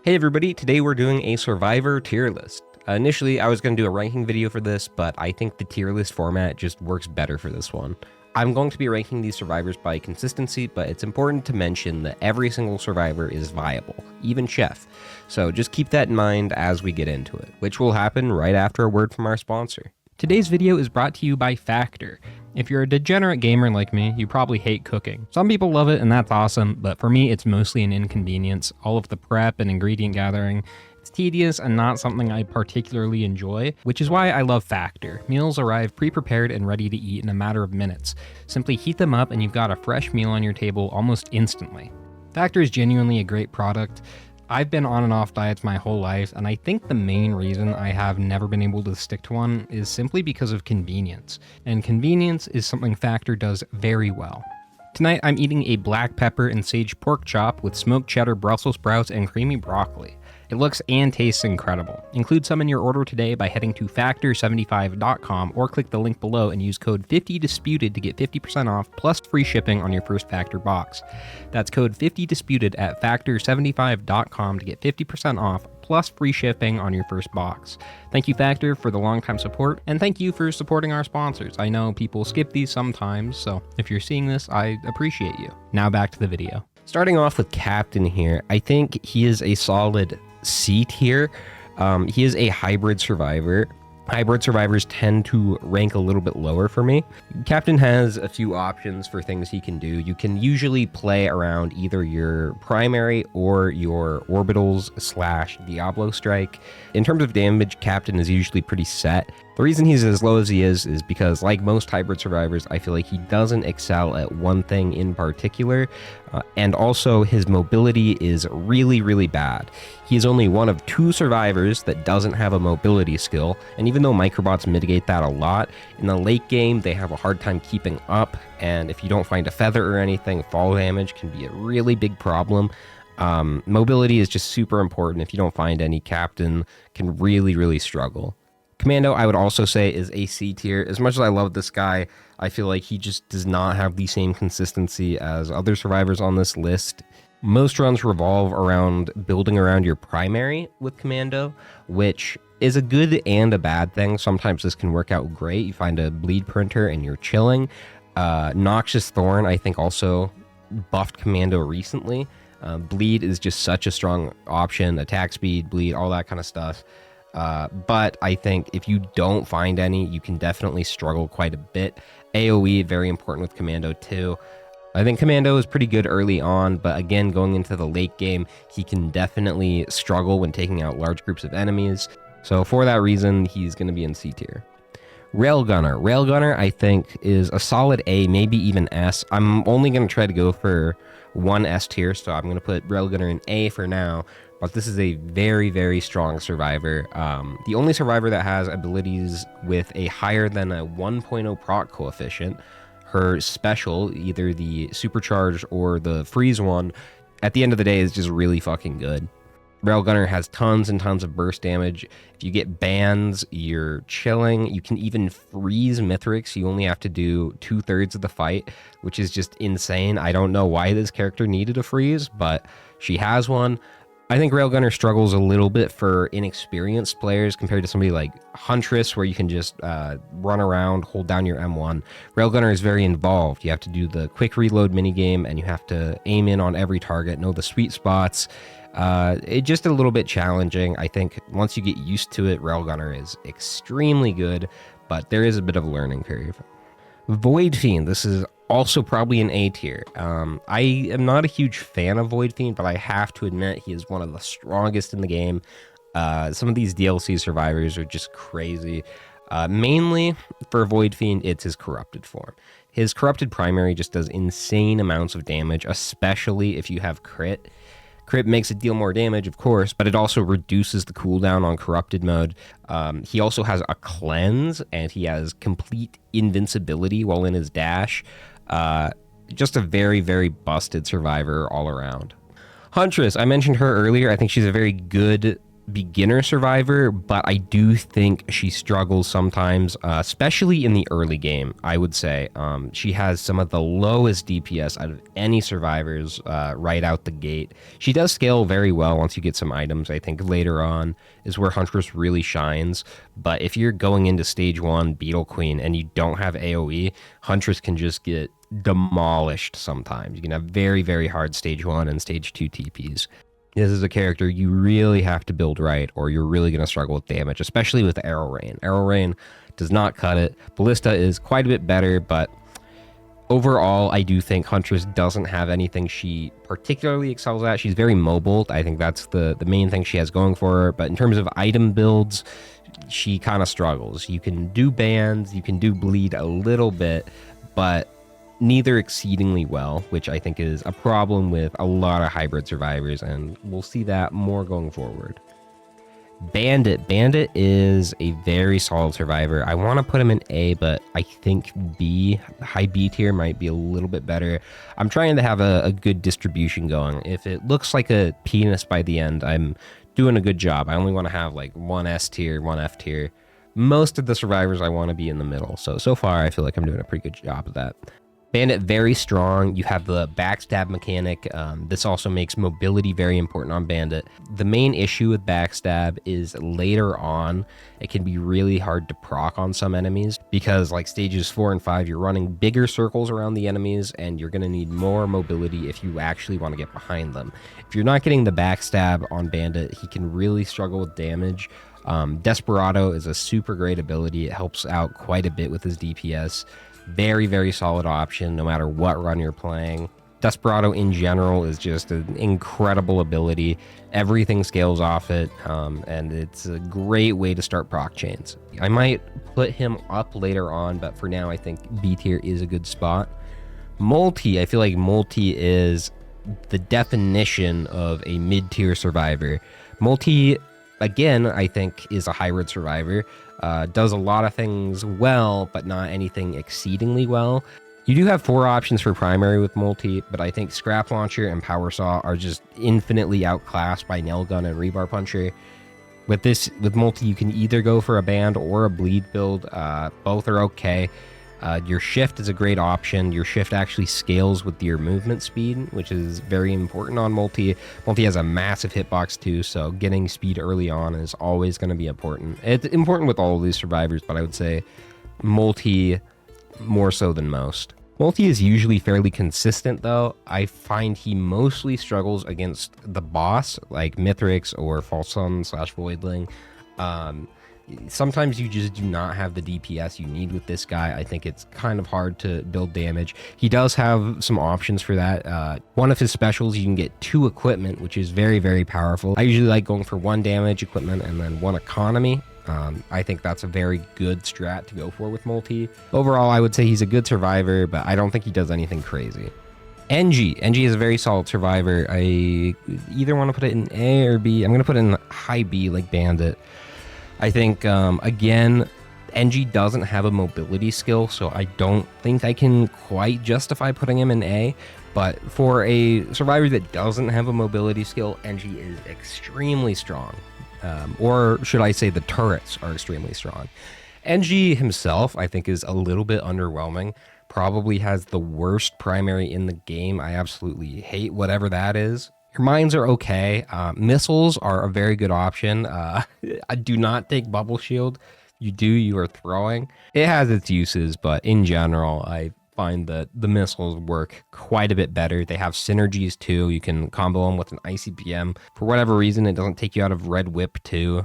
Hey everybody, today we're doing a Survivor tier list. Initially, I was going to do a ranking video for this, but I think the tier list format just works better for this one. I'm going to be ranking these survivors by consistency, but it's important to mention that every single survivor is viable, even Chef. So just keep that in mind as we get into it, which will happen right after a word from our sponsor. Today's video is brought to you by Factor. If you're a degenerate gamer like me, you probably hate cooking. Some people love it and that's awesome, but for me it's mostly an inconvenience. All of the prep and ingredient gathering, it's tedious and not something I particularly enjoy, which is why I love Factor. Meals arrive pre-prepared and ready to eat in a matter of minutes. Simply heat them up and you've got a fresh meal on your table almost instantly. Factor is genuinely a great product. I've been on and off diets my whole life, and I think the main reason I have never been able to stick to one is simply because of convenience. And convenience is something Factor does very well. Tonight I'm eating a black pepper and sage pork chop with smoked cheddar Brussels sprouts and creamy broccoli. It looks and tastes incredible. Include some in your order today by heading to factor75.com or click the link below and use code 50disputed to get 50% off plus free shipping on your first Factor box. That's code 50disputed at factor75.com to get 50% off plus free shipping on your first box. Thank you, Factor, for the long-time support, and thank you for supporting our sponsors. I know people skip these sometimes, so if you're seeing this, I appreciate you. Now back to the video. Starting off with Captain here, I think he is a solid C tier. He is a hybrid survivor. Hybrid survivors tend to rank a little bit lower for me. Captain has a few options for things he can do. You can usually play around either your primary or your orbitals / Diablo strike. In terms of damage, Captain is usually pretty set. The reason he's as low as he is because, like most hybrid survivors, I feel like he doesn't excel at one thing in particular, and also his mobility is really, really bad. He is only one of 2 survivors that doesn't have a mobility skill, and even though microbots mitigate that a lot, in the late game they have a hard time keeping up, and if you don't find a feather or anything, fall damage can be a really big problem. Mobility is just super important. If you don't find any, Captain can really, really struggle. Commando, I would also say, is a C tier. As much as I love this guy, I feel like he just does not have the same consistency as other survivors on this list. Most runs revolve around building around your primary with Commando, which is a good and a bad thing. Sometimes this can work out great. You find a bleed printer and you're chilling. Noxious Thorn, I think, also buffed Commando recently. Bleed is just such a strong option. Attack speed, bleed, all that kind of stuff. But I think if you don't find any, you can definitely struggle quite a bit. AoE, very important with Commando too. I think Commando is pretty good early on, but again, going into the late game, he can definitely struggle when taking out large groups of enemies. So for that reason, he's going to be in C tier. Railgunner. Railgunner, I think, is a solid A, maybe even S. I'm only going to try to go for one S tier, so I'm going to put Railgunner in A for now. But this is a very, very strong survivor. The only survivor that has abilities with a higher than a 1.0 proc coefficient. Her special, either the supercharge or the freeze one, at the end of the day is just really fucking good. Railgunner has tons and tons of burst damage. If you get bans, you're chilling. You can even freeze Mithrix. You only have to do 2/3 of the fight, which is just insane. I don't know why this character needed a freeze, but she has one. I think Railgunner struggles a little bit for inexperienced players compared to somebody like Huntress, where you can just run around, hold down your M1. Railgunner is very involved. You have to do the quick reload minigame, and you have to aim in on every target, know the sweet spots. It's just a little bit challenging. I think once you get used to it, Railgunner is extremely good, but there is a bit of a learning curve. Void Fiend, this is also probably an A tier. I am not a huge fan of Void Fiend, but I have to admit he is one of the strongest in the game. Some of these DLC survivors are just crazy. Mainly for Void Fiend, it's his corrupted form. His corrupted primary just does insane amounts of damage, especially if you have crit. Crit makes it deal more damage, of course, but it also reduces the cooldown on corrupted mode. He also has a cleanse, and he has complete invincibility while in his dash. Just a very, very busted survivor all around. Huntress, I mentioned her earlier. I think she's a very good beginner survivor, but I do think she struggles sometimes, especially in the early game. I would say she has some of the lowest DPS out of any survivors right out the gate. She does scale very well once you get some items. I think later on is where Huntress really shines. But if you're going into stage 1 Beetle Queen and you don't have AoE, Huntress can just get demolished sometimes. You can have very, very hard stage 1 and stage 2 TPs. This is a character you really have to build right, or you're really going to struggle with damage, especially with Arrow Rain. Arrow Rain does not cut it. Ballista is quite a bit better, but overall, I do think Huntress doesn't have anything she particularly excels at. She's very mobile. I think that's the main thing she has going for her. But in terms of item builds, she kind of struggles. You can do bans, you can do bleed a little bit, but neither exceedingly well, which I think is a problem with a lot of hybrid survivors, and we'll see that more going forward. Bandit. Bandit is a very solid survivor. I want to put him in A, but I think B, high B tier, might be a little bit better. I'm trying to have a good distribution going. If it looks like a penis by the end, I'm doing a good job. I only want to have like one S tier, one F tier. Most of the survivors I want to be in the middle. So far I feel like I'm doing a pretty good job of that. Bandit, very strong. You have the backstab mechanic. This also makes mobility very important on Bandit. The main issue with backstab is later on, it can be really hard to proc on some enemies because like stages 4 and 5, you're running bigger circles around the enemies and you're going to need more mobility if you actually want to get behind them. If you're not getting the backstab on Bandit, he can really struggle with damage. Desperado is a super great ability. It helps out quite a bit with his DPS. Very, very solid option no matter what run you're playing. Desperado in general is just an incredible ability. Everything scales off it, and it's a great way to start proc chains. I might put him up later on, but for now I think B tier is a good spot. Multi, I feel like Multi is the definition of a mid-tier survivor. Multi, again, I think is a hybrid survivor. Does a lot of things well, but not anything exceedingly well. You do have 4 options for primary with Multi, but I think Scrap Launcher and Power Saw are just infinitely outclassed by Nail Gun and Rebar Puncher. With Multi, you can either go for a band or a bleed build. Both are okay. Your shift is a great option. Your shift actually scales with your movement speed, which is very important on Multi. Multi has a massive hitbox too, so getting speed early on is always going to be important. It's important with all of these survivors, but I would say Multi more so than most. Multi is usually fairly consistent though. I find he mostly struggles against the boss, like Mithrix or False Sun / Voidling. Sometimes you just do not have the DPS you need with this guy. I think it's kind of hard to build damage. He does have some options for that. One of his specials, you can get 2 equipment, which is very, very powerful. I usually like going for 1 damage equipment and then 1 economy. I think that's a very good strat to go for with Multi. Overall, I would say he's a good survivor, but I don't think he does anything crazy. NG is a very solid survivor. I either want to put it in A or B. I'm going to put it in high B like Bandit. I think, again, NG doesn't have a mobility skill, so I don't think I can quite justify putting him in A. But for a survivor that doesn't have a mobility skill, NG is extremely strong. Or should I say the turrets are extremely strong. NG himself, I think, is a little bit underwhelming. Probably has the worst primary in the game. I absolutely hate whatever that is. Your mines are okay. Missiles are a very good option. I do not take Bubble Shield. You are throwing. It has its uses, but in general, I find that the missiles work quite a bit better. They have synergies too. You can combo them with an ICBM. For whatever reason, it doesn't take you out of Red Whip too.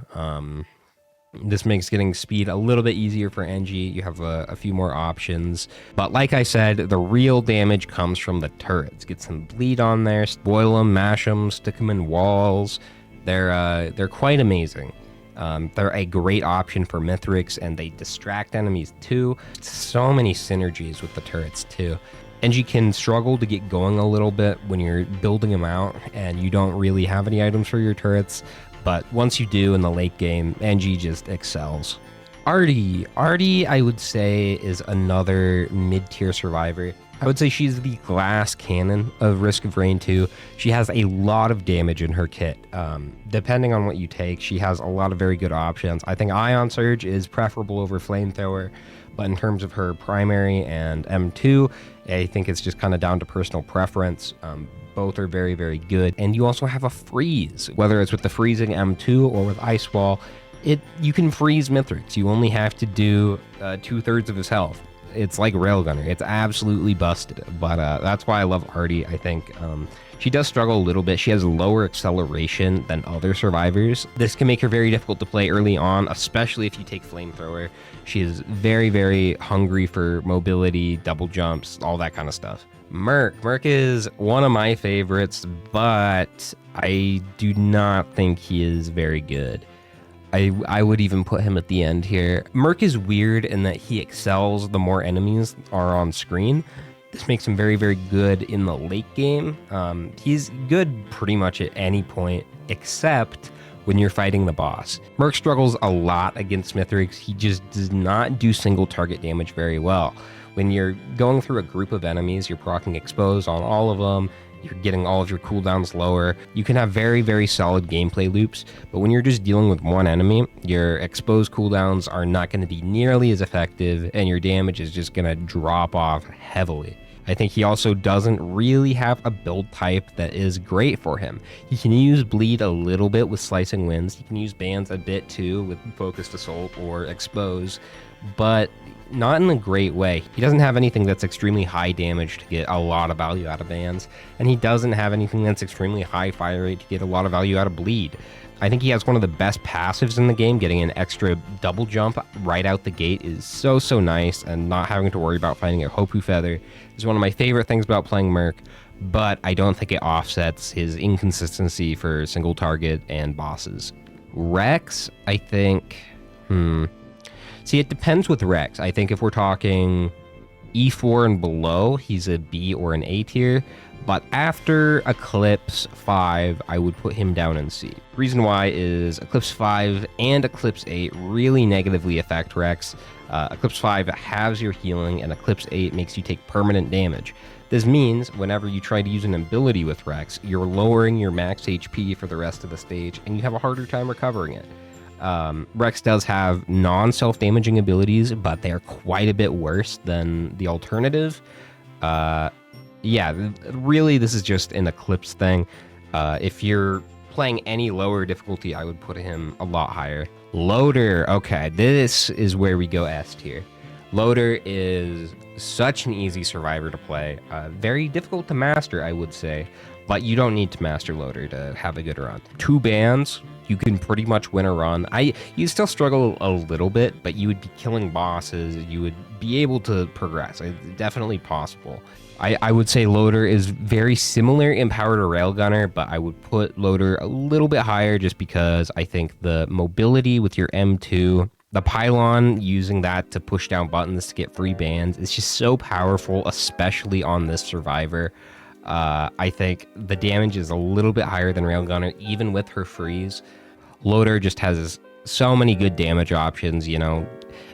This makes getting speed a little bit easier for NG. You have a few more options. But like I said, the real damage comes from the turrets. Get some bleed on there, spoil them, mash them, stick them in walls. They're quite amazing. They're a great option for Mithrix, and they distract enemies too. So many synergies with the turrets too. NG can struggle to get going a little bit when you're building them out and you don't really have any items for your turrets. But once you do in the late game, NG just excels. Artie, I would say, is another mid-tier survivor. I would say she's the glass cannon of Risk of Rain 2. She has a lot of damage in her kit. Depending on what you take, she has a lot of very good options. I think Ion Surge is preferable over Flamethrower, but in terms of her primary and M2, I think it's just kind of down to personal preference. Both are very, very good. And you also have a freeze, whether it's with the freezing M2 or with Ice Wall. You can freeze Mithrix. You only have to do 2/3 of his health. It's like Railgunner. It's absolutely busted, but that's why I love Artie. I think she does struggle a little bit. She has lower acceleration than other survivors. This can make her very difficult to play early on, especially if you take Flamethrower. She is very, very hungry for mobility, double jumps, all that kind of stuff. Merc is one of my favorites, but I do not think he is very good. I would even put him at the end here. Merc is weird in that he excels the more enemies are on screen. This makes him very, very good in the late game. He's good pretty much at any point, except when you're fighting the boss. Merc struggles a lot against Mithrix. He just does not do single target damage very well. When you're going through a group of enemies, you're proccing Expose on all of them. You're getting all of your cooldowns lower. You can have very, very solid gameplay loops, but when you're just dealing with one enemy, your Expose cooldowns are not going to be nearly as effective, and your damage is just going to drop off heavily. I think he also doesn't really have a build type that is great for him. He can use Bleed a little bit with Slicing Winds. He can use Bands a bit too with Focused Assault or Expose, but not in a great way. He doesn't have anything that's extremely high damage to get a lot of value out of Bands, and he doesn't have anything that's extremely high fire rate to get a lot of value out of Bleed. I think he has one of the best passives in the game. Getting an extra double jump right out the gate is so, so nice, and not having to worry about finding a Hopu Feather is one of my favorite things about playing Merc, but I don't think it offsets his inconsistency for single target and bosses. Rex, I think... See, it depends with Rex. I think if we're talking E4 and below, he's a B or an A tier. But after Eclipse 5, I would put him down in C. Reason why is Eclipse 5 and Eclipse 8 really negatively affect Rex. Eclipse 5 halves your healing, and Eclipse 8 makes you take permanent damage. This means whenever you try to use an ability with Rex, you're lowering your max HP for the rest of the stage, and you have a harder time recovering it. Rex does have non-self-damaging abilities, but they're quite a bit worse than the alternative. Yeah, really, this is just an Eclipse thing. If you're playing any lower difficulty, I would put him a lot higher. Loader, okay, this is where we go S tier. Loader is such an easy survivor to play. Very difficult to master, I would say, but you don't need to master Loader to have a good run. 2 bands, you can pretty much win a run. You still struggle a little bit, but you would be killing bosses. You would be able to progress. It's definitely possible. I would say Loader is very similar in power to Railgunner, but I would put Loader a little bit higher just because I think the mobility with your M2, the pylon, using that to push down buttons to get free bands, is just so powerful, especially on this survivor. I think the damage is a little bit higher than Railgunner, even with her freeze. Loader just has so many good damage options, you know.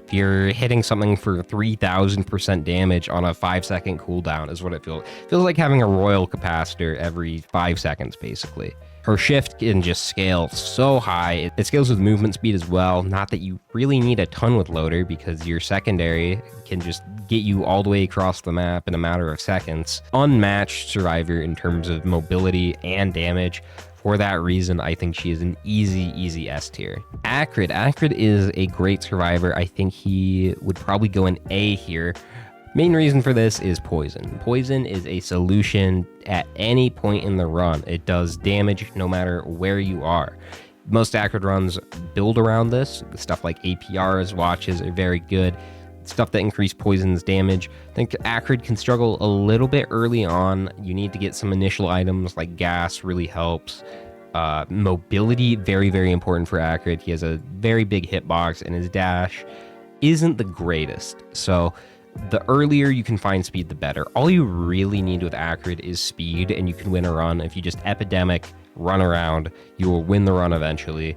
If you're hitting something for 3,000% damage on a 5-second cooldown is what it feels. It feels like having a royal capacitor every 5 seconds, basically. Her shift can just scale so high. It scales with movement speed as well. Not that you really need a ton with Loader, because your secondary can just get you all the way across the map in a matter of seconds. Unmatched survivor in terms of mobility and damage. For that reason, I think she is an easy S tier. Acrid. Acrid is a great survivor. I think he would probably go in A here. Main reason for this is Poison. Poison is a solution at any point in the run. It does damage no matter where you are. Most Acrid runs build around this. Stuff like APRs, watches are very good. Stuff that increase Poison's damage. I think Acrid can struggle a little bit early on. You need to get some initial items like gas really helps. Mobility, very, very important for Acrid. He has a very big hitbox, and his dash isn't the greatest. So the earlier you can find speed, the better. All you really need with Acrid is speed, and you can win a run. If you just epidemic, run around, you will win the run eventually.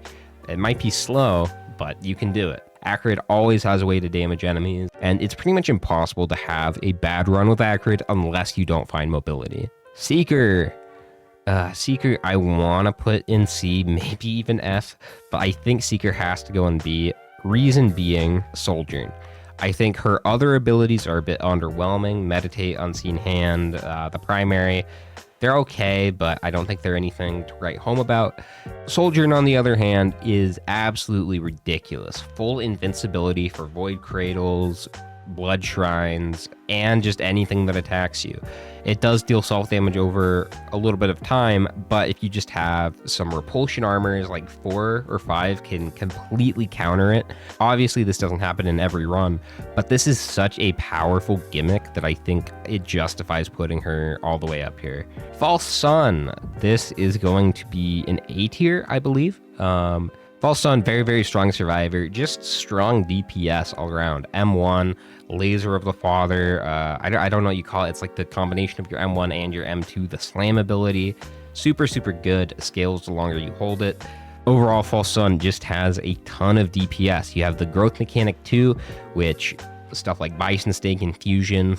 It might be slow, but you can do it. Acrid always has a way to damage enemies, and it's pretty much impossible to have a bad run with Acrid unless you don't find mobility. Seeker. Seeker, I want to put in C, maybe even F, but I think Seeker has to go in B. Reason being, Sojourn. I think her other abilities are a bit underwhelming. Meditate, Unseen Hand, the primary. They're okay, but I don't think they're anything to write home about. Sojourn, on the other hand, is absolutely ridiculous. Full invincibility for Void Cradles, Blood Shrines, and just anything that attacks you. It does deal self-damage over a little bit of time, but if you just have some repulsion armors, like 4 or 5 can completely counter it. Obviously, this doesn't happen in every run, but this is such a powerful gimmick that I think it justifies putting her all the way up here. False Sun. This is going to be an A tier, I believe. False Sun, very, very strong survivor, just strong DPS all around. M1, Laser of the Father, I don't know what you call it. It's like the combination of your M1 and your M2, the slam ability. Super, super good. Scales the longer you hold it. Overall, False Sun just has a ton of DPS. You have the growth mechanic too, which stuff like Bison Stake, Infusion,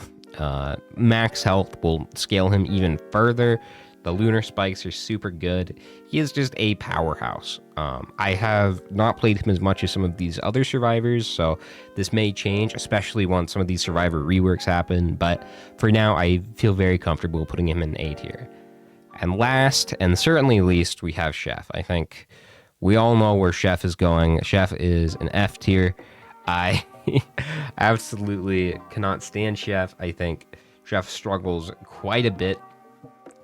max health will scale him even further. The lunar spikes are super good. He is just a powerhouse. I have not played him as much as some of these other survivors, so this may change, especially once some of these survivor reworks happen. But for now, I feel very comfortable putting him in A tier. And last, and certainly least, we have Chef. I think we all know where Chef is going. Chef is an F tier. I absolutely cannot stand Chef. I think Chef struggles quite a bit.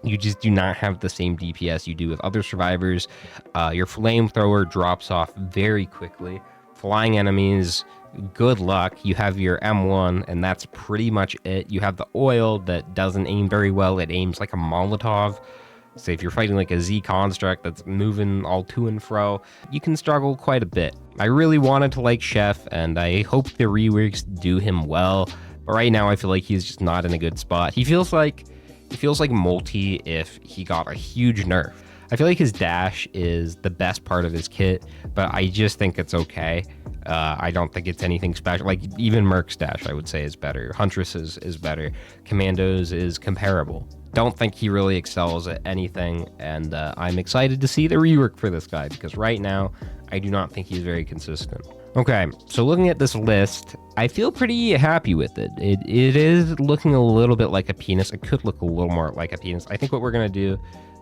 You just do not have the same DPS you do with other survivors. Your flamethrower drops off very quickly. Flying enemies, good luck. You have your M1, and that's pretty much it. You have the oil that doesn't aim very well. It aims like a Molotov. So if you're fighting like a Z construct that's moving all to and fro, you can struggle quite a bit. I really wanted to like Chef, and I hope the reworks do him well. But right now, I feel like he's just not in a good spot. He feels like Multi if he got a huge nerf. I feel like his dash is the best part of his kit, but I just think it's okay. I don't think it's anything special. Like, even Merc's dash, I would say, is better. Huntress is better. Commandos is comparable. Don't think he really excels at anything, and I'm excited to see the rework for this guy, because right now, I do not think he's very consistent. Okay, so looking at this list, I feel pretty happy with it. It is looking a little bit like a penis. It could look a little more like a penis. I think what we're going to do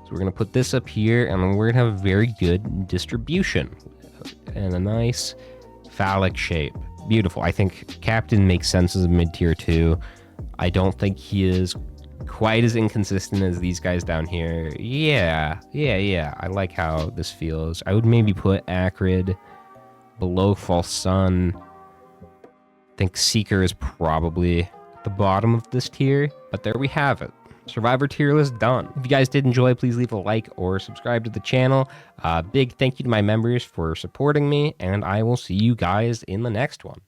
is we're going to put this up here, and then we're going to have a very good distribution and a nice phallic shape. Beautiful. I think Captain makes sense as a mid-tier too. I don't think he is quite as inconsistent as these guys down here. Yeah. I like how this feels. I would maybe put Acrid below False Sun. I think Seeker is probably at the bottom of this tier, but there we have it. Survivor tier list done. If you guys did enjoy, please leave a like or subscribe to the channel. Big thank you to my members for supporting me, and I will see you guys in the next one.